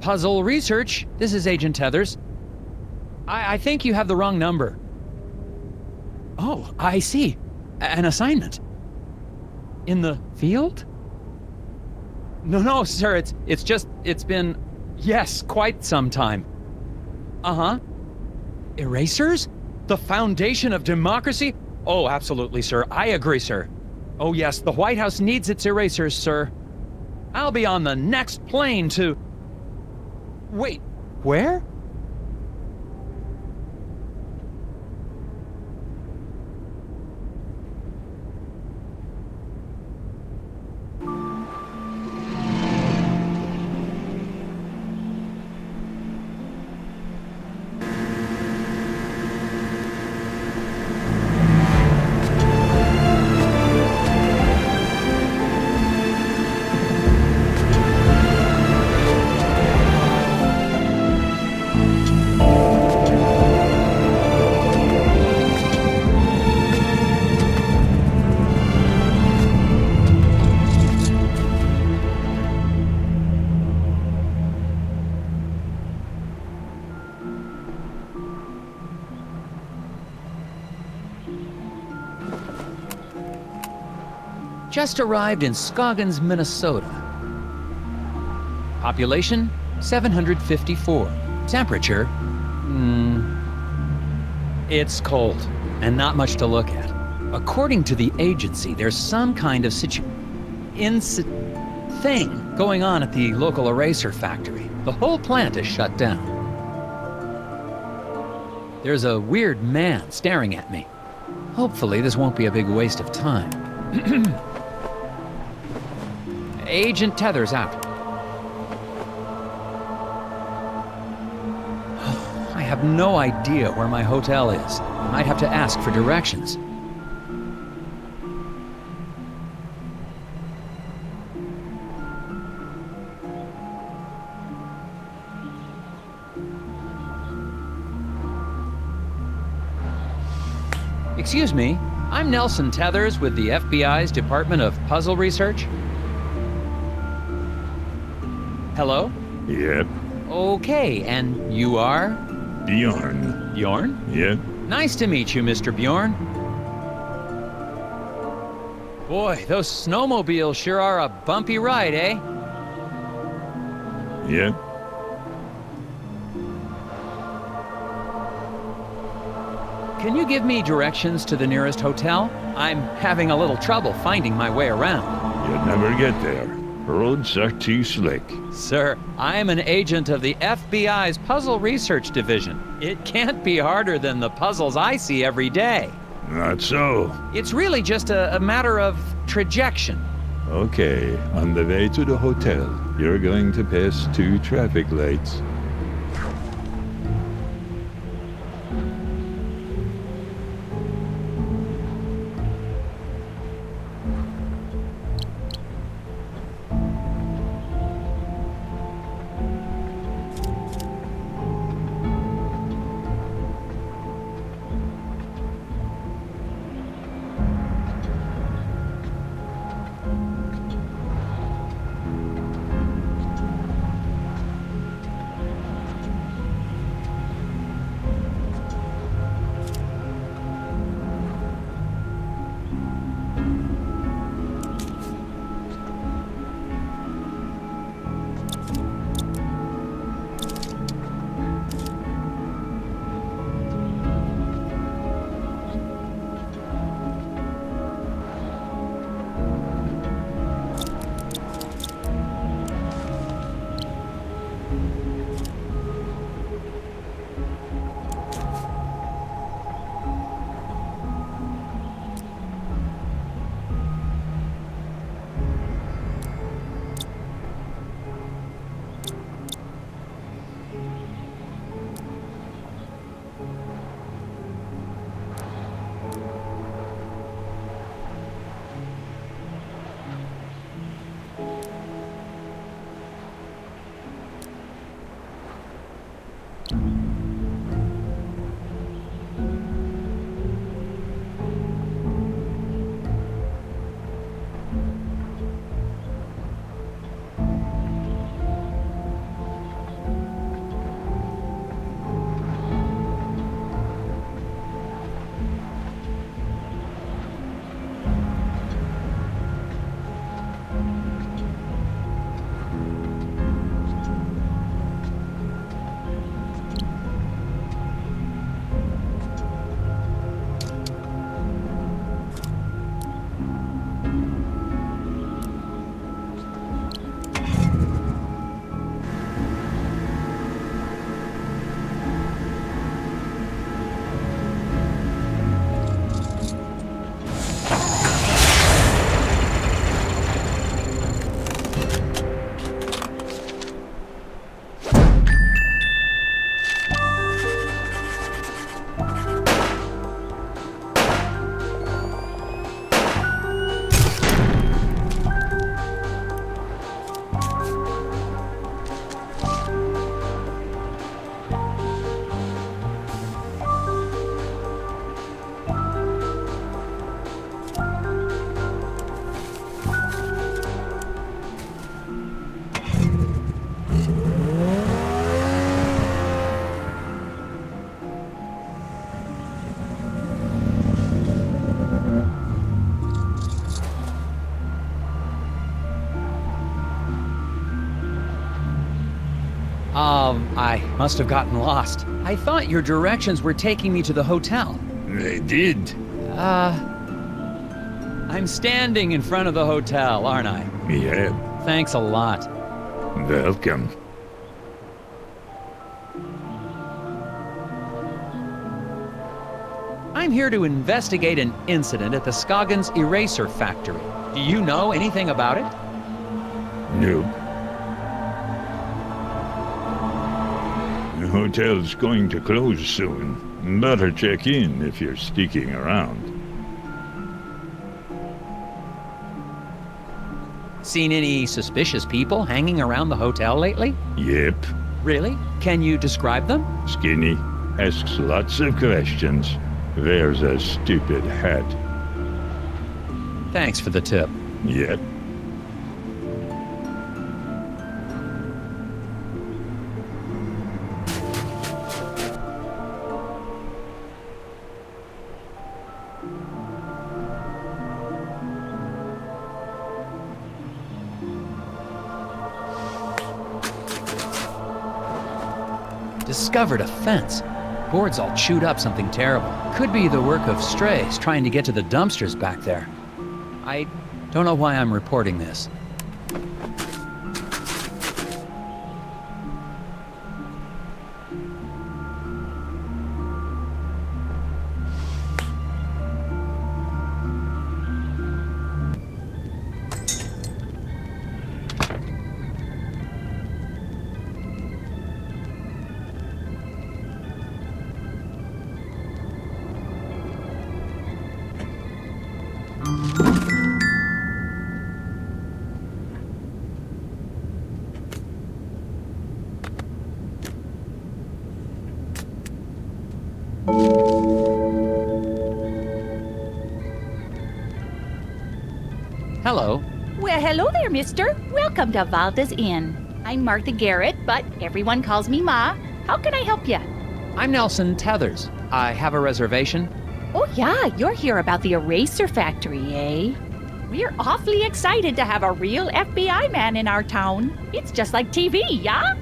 Puzzle Research. This is Agent Tethers. I think you have the wrong number. Oh, I see. An assignment. In the field? No, sir, it's been, yes, quite some time. Uh-huh. Erasers? The foundation of democracy? Oh, absolutely, sir. I agree, sir. Oh, yes, the White House needs its erasers, sir. I'll be on the next plane to... Wait, where? Just arrived in Scoogins, Minnesota. Population, 754. Temperature, it's cold, and not much to look at. According to the agency, there's some kind of thing going on at the local eraser factory. The whole plant is shut down. There's a weird man staring at me. Hopefully, this won't be a big waste of time. Agent Tethers out. I have no idea where my hotel is. I might have to ask for directions. Excuse me, I'm Nelson Tethers with the FBI's Department of Puzzle Research. Hello? Yep. Okay, and you are? Bjorn. Bjorn? Yep. Nice to meet you, Mr. Bjorn. Boy, those snowmobiles sure are a bumpy ride, eh? Yep. Can you give me directions to the nearest hotel? I'm having a little trouble finding my way around. You'd never get there. Roads are too slick. Sir, I'm an agent of the FBI's Puzzle Research Division. It can't be harder than the puzzles I see every day. Not so. It's really just a matter of trajection. Okay, on the way to the hotel, you're going to pass 2 traffic lights. Well, I must have gotten lost. I thought your directions were taking me to the hotel. They did. I'm standing in front of the hotel, aren't I? Yeah, Thanks a lot. welcome. I'm here to investigate an incident at the Scoggins eraser factory. Do you know anything about it? Nope. The hotel's going to close soon. Better check in if you're sticking around. Seen any suspicious people hanging around the hotel lately? Yep. Really? Can you describe them? Skinny. Asks lots of questions. Wears a stupid hat. Thanks for the tip. Yep. Discovered a fence. Boards all chewed up, something terrible. Could be the work of strays trying to get to the dumpsters back there. I don't know why I'm reporting this. Hello. Well, hello there, mister. Welcome to Valda's Inn. I'm Martha Garrett, but everyone calls me Ma. How can I help you? I'm Nelson Tethers. I have a reservation. Oh, yeah, you're here about the eraser factory, eh? We're awfully excited to have a real FBI man in our town. It's just like TV, yeah?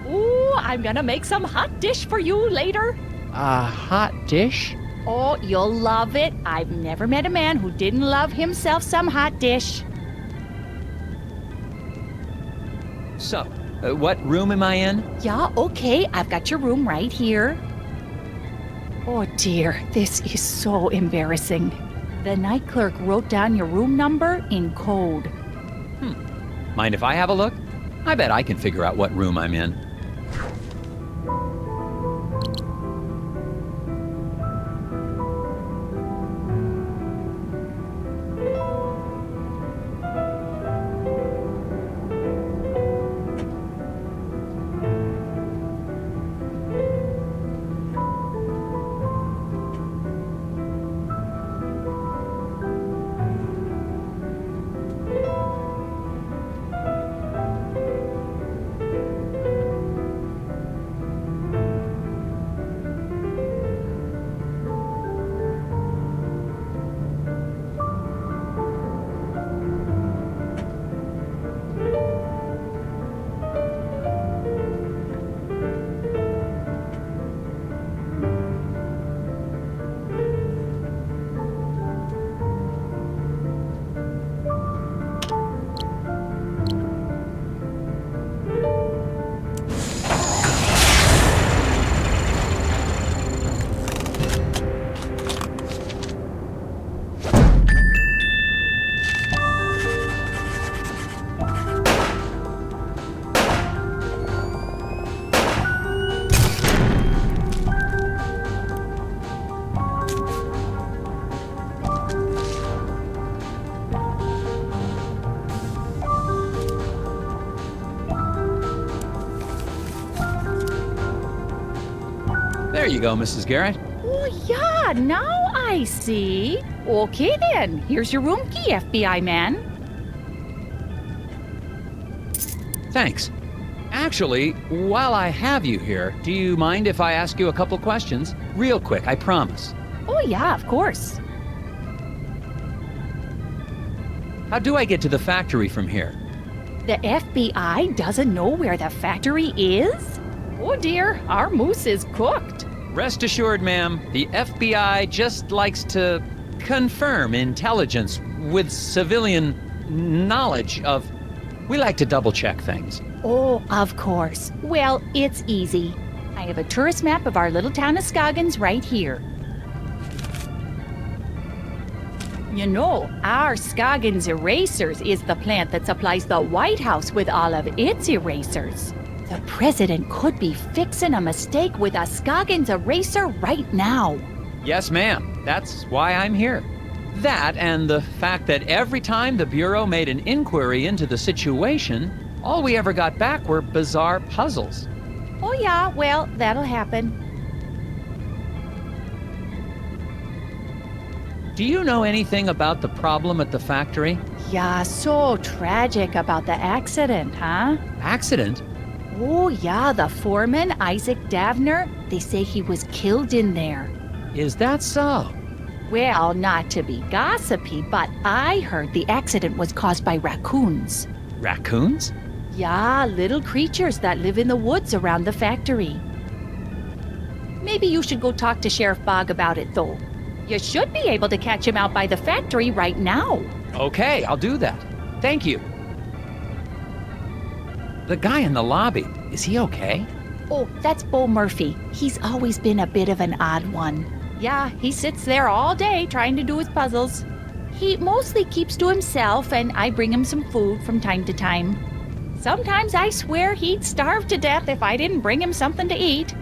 Ooh, I'm gonna make some hot dish for you later. A hot dish? Oh, you'll love it. I've never met a man who didn't love himself some hot dish. So, what room am I in? Yeah, okay, I've got your room right here. Oh dear, this is so embarrassing. The night clerk wrote down your room number in code. Mind if I have a look? I bet I can figure out what room I'm in. There you go, Mrs. Garrett. Oh, yeah, now I see. Okay, then. Here's your room key, FBI man. Thanks. Actually, while I have you here, do you mind if I ask you a couple questions? Real quick, I promise. Oh, yeah, of course. How do I get to the factory from here? The FBI doesn't know where the factory is? Oh dear, our moose is cooked. Rest assured, ma'am, the FBI just likes to confirm intelligence with civilian knowledge of... We like to double-check things. Oh, of course. Well, it's easy. I have a tourist map of our little town of Scoggins right here. You know, our Scoggins Erasers is the plant that supplies the White House with all of its erasers. The president could be fixing a mistake with a Scoggins eraser right now. Yes, ma'am. That's why I'm here. That and the fact that every time the Bureau made an inquiry into the situation, all we ever got back were bizarre puzzles. Oh yeah, well, that'll happen. Do you know anything about the problem at the factory? Yeah, so tragic about the accident, huh? Accident? Oh yeah, the foreman, Isaac Davner, they say he was killed in there. Is that so? Well, not to be gossipy, but I heard the accident was caused by raccoons. Raccoons? Yeah, little creatures that live in the woods around the factory. Maybe you should go talk to Sheriff Bogg about it, though. You should be able to catch him out by the factory right now. Okay, I'll do that. Thank you. The guy in the lobby, is he okay? Oh, that's Bo Murphy. He's always been a bit of an odd one. Yeah, he sits there all day trying to do his puzzles. He mostly keeps to himself, and I bring him some food from time to time. Sometimes I swear he'd starve to death if I didn't bring him something to eat.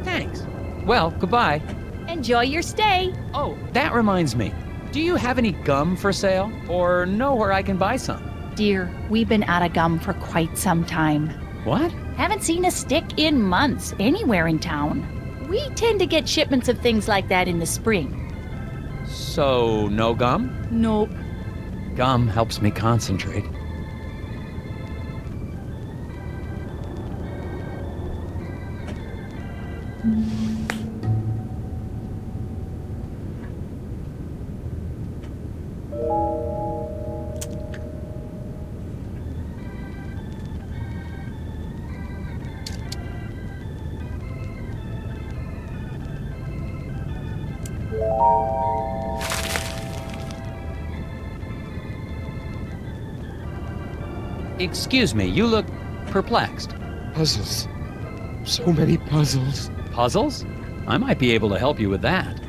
Thanks. Well, goodbye. Enjoy your stay. Oh, that reminds me. Do you have any gum for sale? Or know where I can buy some? Dear, we've been out of gum for quite some time. What? Haven't seen a stick in months anywhere in town. We tend to get shipments of things like that in the spring. So, no gum? Nope. Gum helps me concentrate. Excuse me, you look perplexed. Puzzles. So many puzzles. Puzzles? I might be able to help you with that.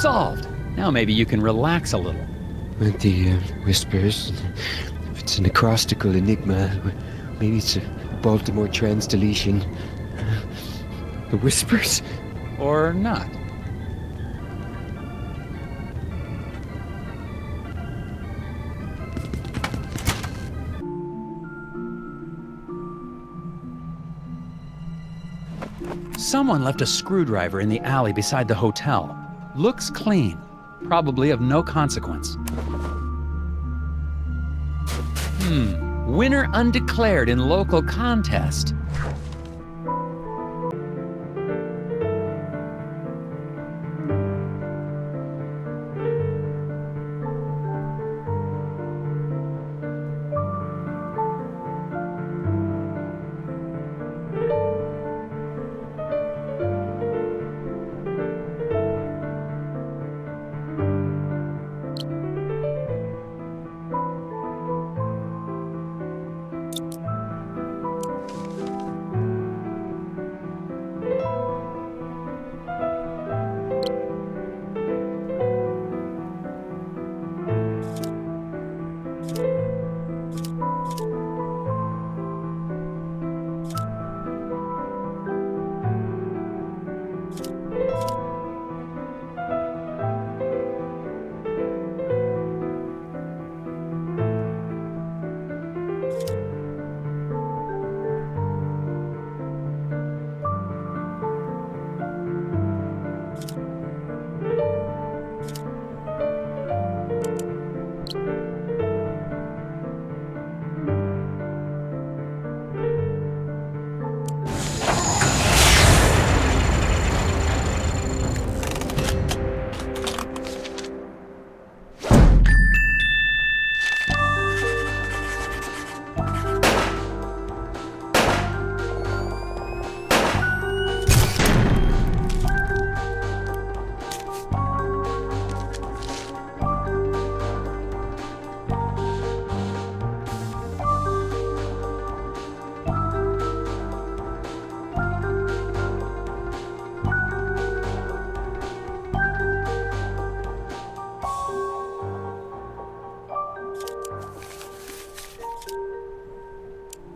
Solved. Now maybe you can relax a little. And the whispers. If it's an acrostical enigma, maybe it's a Baltimore trans deletion. The whispers. Or not. Someone left a screwdriver in the alley beside the hotel. Looks clean. Probably of no consequence. Winner undeclared in local contest.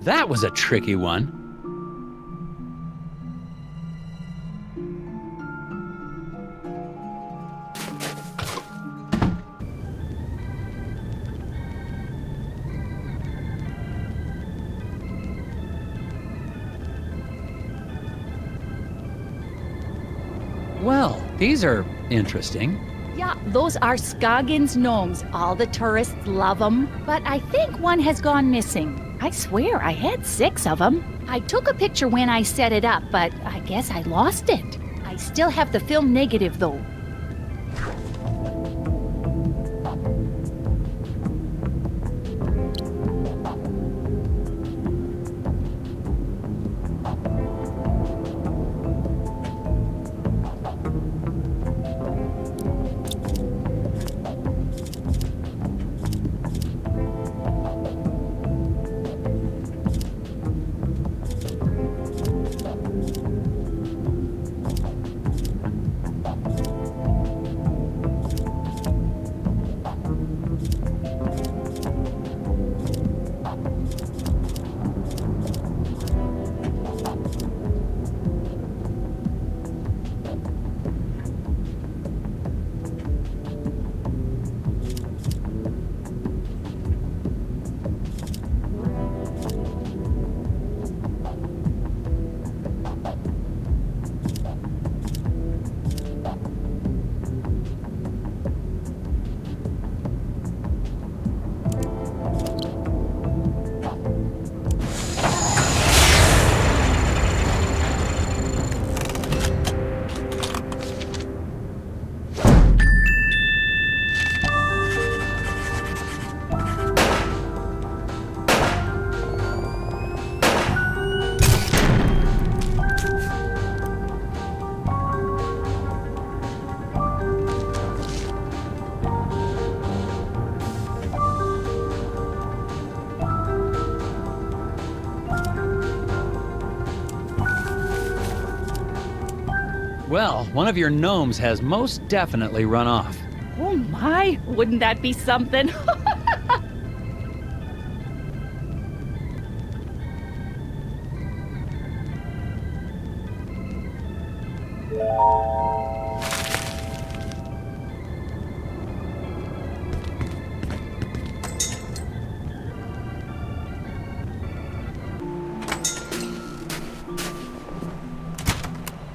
That was a tricky one. Well, these are interesting. Yeah, those are Scoggins gnomes. All the tourists love them. But I think one has gone missing. I swear I had 6 of them. I took a picture when I set it up, but I guess I lost it. I still have the film negative, though. Well, one of your gnomes has most definitely run off. Oh my, wouldn't that be something?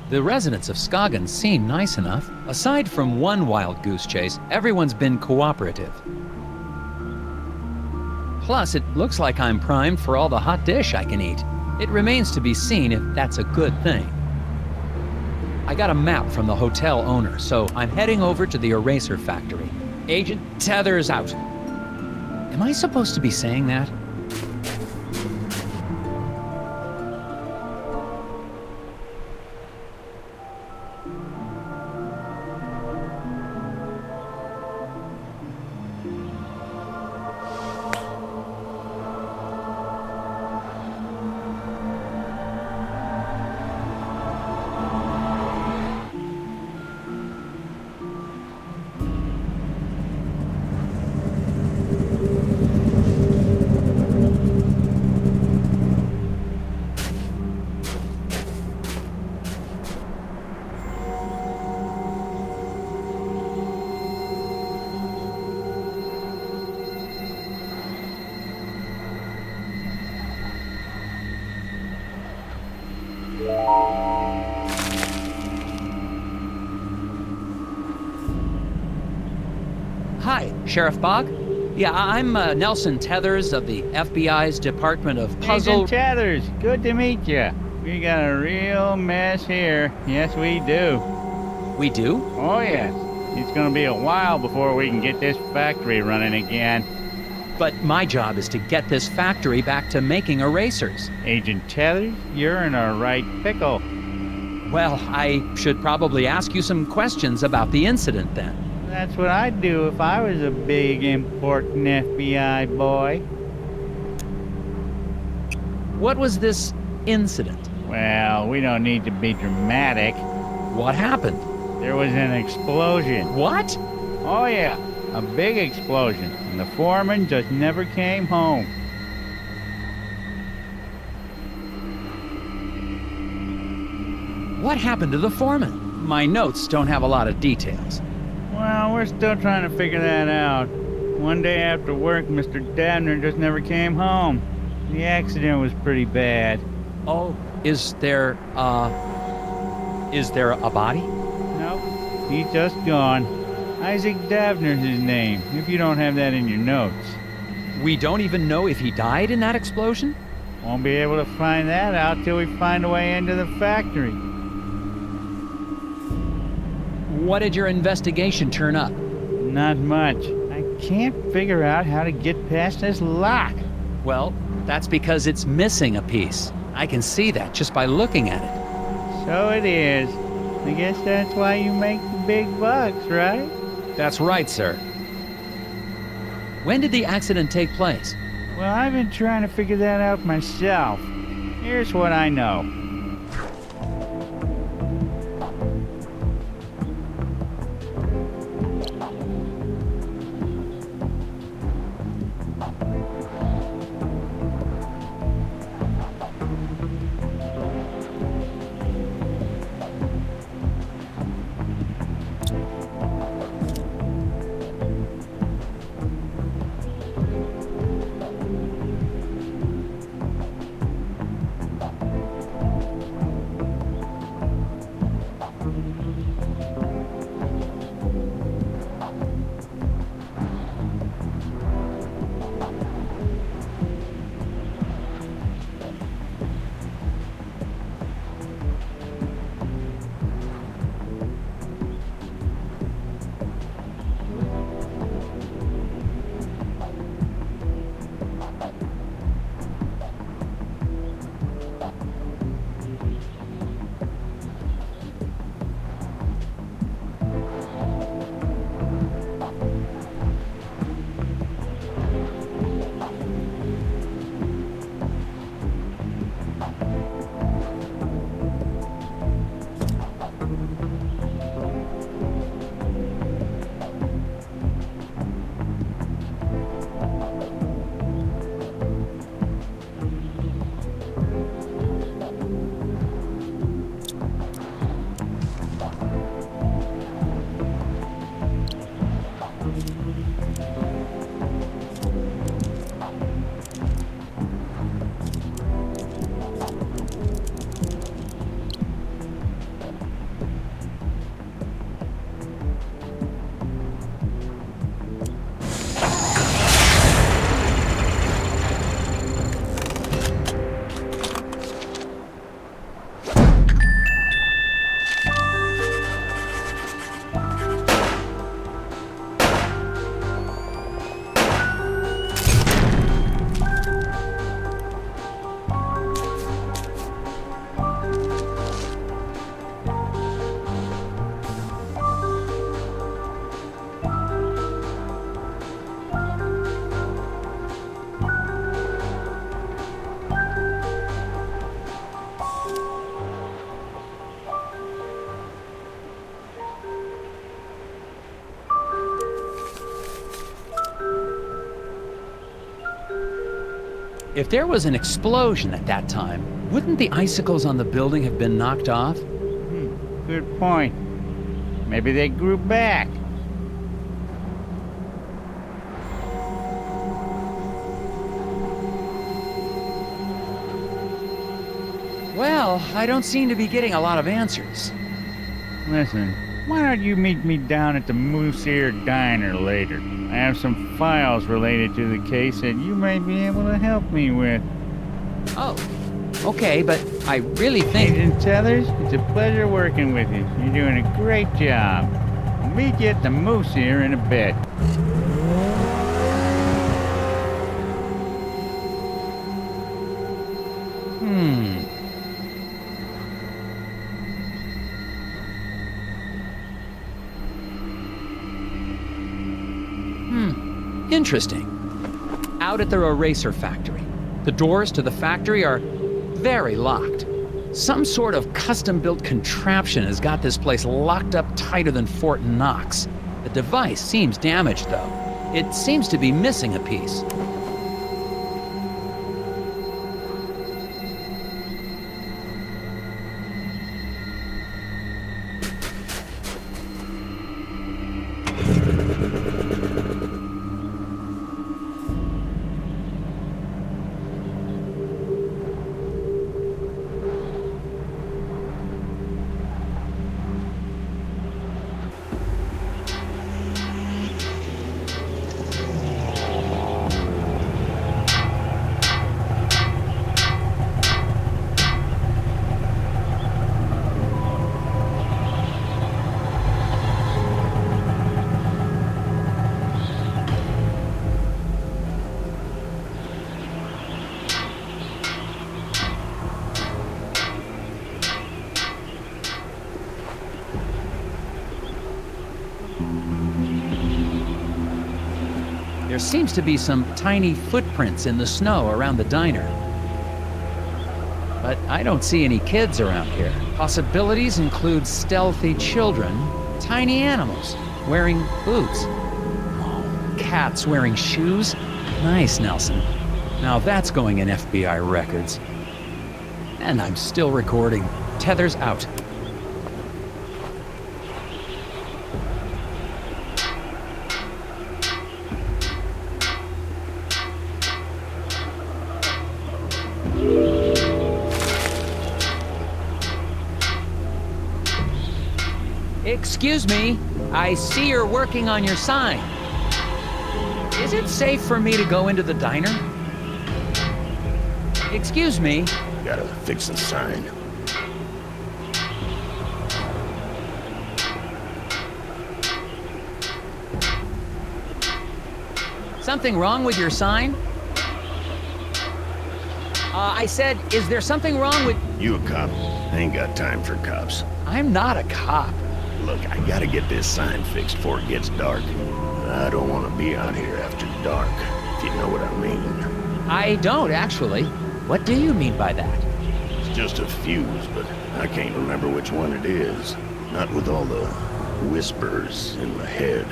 The residents of Scoogins seem nice enough. Aside from one wild goose chase, everyone's been cooperative. Plus, it looks like I'm primed for all the hot dish I can eat. It remains to be seen if that's a good thing. I got a map from the hotel owner, so I'm heading over to the eraser factory. Agent Tethers out. Am I supposed to be saying that? Hi, Sheriff Bog. Yeah, I'm Nelson Tethers of the FBI's Department of Puzzle... Agent Tethers, good to meet you. We got a real mess here. Yes, we do. We do? Oh, yes. It's gonna be a while before we can get this factory running again. But my job is to get this factory back to making erasers. Agent Tethers, you're in a right pickle. Well, I should probably ask you some questions about the incident then. That's what I'd do if I was a big, important FBI boy. What was this incident? Well, we don't need to be dramatic. What happened? There was an explosion. What? Oh, yeah. A big explosion. And the foreman just never came home. What happened to the foreman? My notes don't have a lot of details. Well, we're still trying to figure that out. One day after work, Mr. Dabner just never came home. The accident was pretty bad. Oh, is there a body? Nope, he's just gone. Isaac Dabner's his name, if you don't have that in your notes. We don't even know if he died in that explosion? Won't be able to find that out till we find a way into the factory. What did your investigation turn up? Not much. I can't figure out how to get past this lock. Well, that's because it's missing a piece. I can see that just by looking at it. So it is. I guess that's why you make the big bucks, right? That's right, sir. When did the accident take place? Well, I've been trying to figure that out myself. Here's what I know. If there was an explosion at that time, wouldn't the icicles on the building have been knocked off? Good point. Maybe they grew back. Well, I don't seem to be getting a lot of answers. Listen, why don't you meet me down at the Moose Ear Diner later? I have some files related to the case that you may be able to help me with. Oh, okay, but I really think... Agent Tethers, it's a pleasure working with you. You're doing a great job. I'll meet you at the Moose Ear in a bit. Interesting. Out at the eraser factory. The doors to the factory are very locked. Some sort of custom-built contraption has got this place locked up tighter than Fort Knox. The device seems damaged, though. It seems to be missing a piece. There seems to be some tiny footprints in the snow around the diner. But I don't see any kids around here. Possibilities include stealthy children, tiny animals wearing boots. Oh, cats wearing shoes? Nice, Nelson. Now that's going in FBI records. And I'm still recording. Tethers out. Excuse me, I see you're working on your sign. Is it safe for me to go into the diner? Excuse me. Gotta fix the sign. Something wrong with your sign? I said, is there something wrong with... You a cop? I ain't got time for cops. I'm not a cop. Look, I gotta get this sign fixed before it gets dark. I don't want to be out here after dark, if you know what I mean. I don't, actually. What do you mean by that? It's just a fuse, but I can't remember which one it is. Not with all the whispers in my head.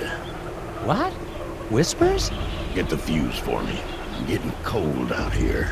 What? Whispers? Get the fuse for me. I'm getting cold out here.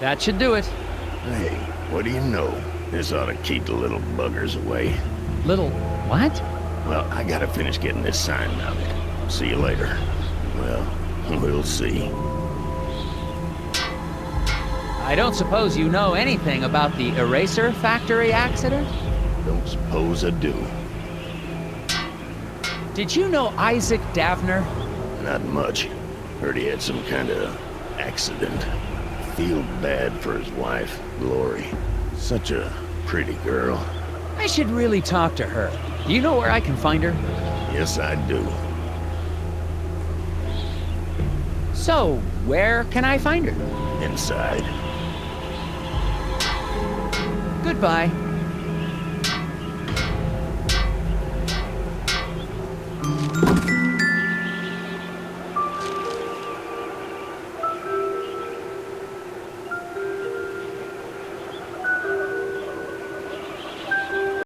That should do it. Hey, what do you know? This ought to keep the little buggers away. Little what? Well, I gotta finish getting this sign mounted. See you later. Well, we'll see. I don't suppose you know anything about the eraser factory accident? Don't suppose I do. Did you know Isaac Davner? Not much. Heard he had some kind of accident. Feel bad for his wife, Lori. Such a pretty girl. I should really talk to her. Do you know where I can find her? Yes, I do. So, where can I find her? Inside. Goodbye.